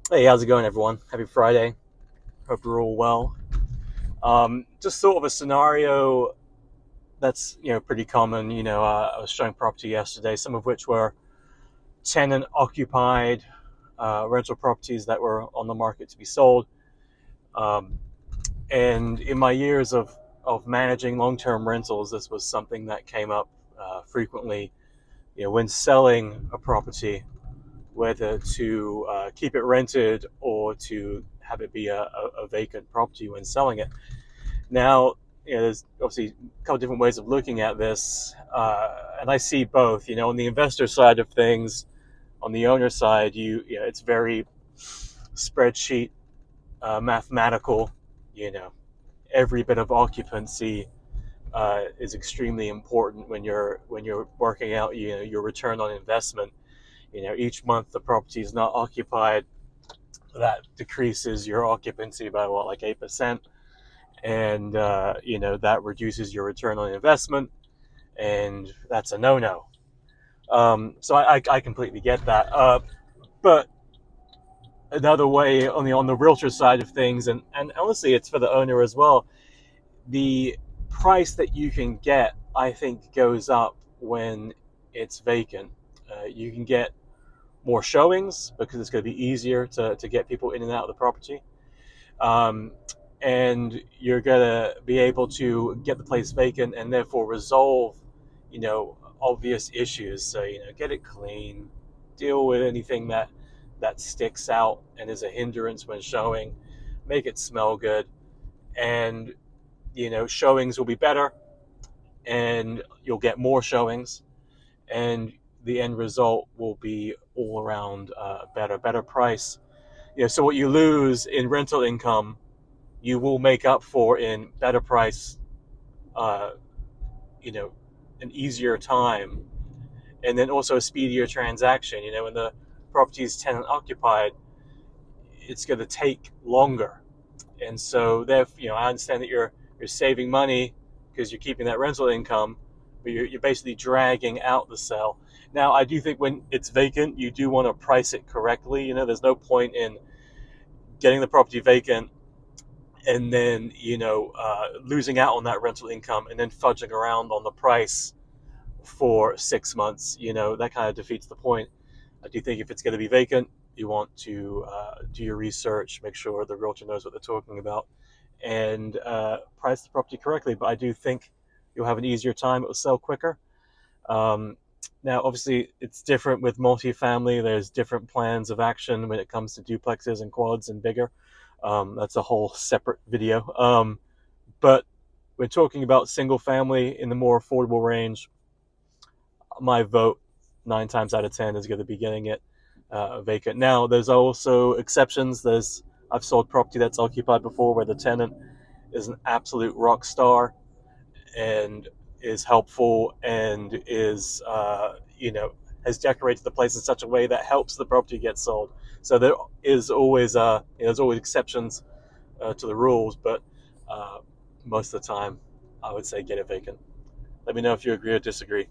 Hey, how's it going, everyone? Happy Friday. Hope you're all well. Just sort of a scenario that's pretty common. I was showing property yesterday, some of which were tenant occupied rental properties that were on the market to be sold. Um, and in my years of managing long term rentals, this was something that came up frequently. When selling a property, whether to keep it rented or to have it be a vacant property when selling it. Now, there's obviously a couple different ways of looking at this, and I see both. On the investor side of things, on the owner side, it's very spreadsheet mathematical. You know, every bit of occupancy is extremely important when you're working out your return on investment. Each month the property is not occupied, that decreases your occupancy by what, like 8%, and that reduces your return on investment, and that's a no-no. So I completely get that. But another way on the realtor side of things, and honestly, it's for the owner as well. The price that you can get, I think, goes up when it's vacant. You can get more showings because it's going to be easier to get people in and out of the property. Um, and you're going to be able to get the place vacant and therefore resolve, obvious issues. So, get it clean, deal with anything that sticks out and is a hindrance when showing, make it smell good, and, showings will be better and you'll get more showings, and the end result will be all around better price. So what you lose in rental income, you will make up for in better price, uh, you know, an easier time, and then also a speedier transaction. When the property is tenant occupied, it's going to take longer, and so I understand that you're saving money because you're keeping that rental income, but you're basically dragging out the sale. Now, I do think when it's vacant, you do want to price it correctly. There's no point in getting the property vacant and then losing out on that rental income and then fudging around on the price for 6 months. That kind of defeats the point. I do think if it's going to be vacant, you want to do your research, make sure the realtor knows what they're talking about, and price the property correctly. But I do think you'll have an easier time. It will sell quicker. um, Now, obviously, it's different with multifamily. There's different plans of action when it comes to duplexes and quads and bigger. That's a whole separate video. But when talking about single family in the more affordable range, my vote 9 times out of 10 is going to be getting it vacant. Now, there's also exceptions. I've sold property that's occupied before where the tenant is an absolute rock star and is helpful and is has decorated the place in such a way that helps the property get sold. So there's always exceptions to the rules, but uh, most of the time, I would say get it vacant. Let me know if you agree or disagree.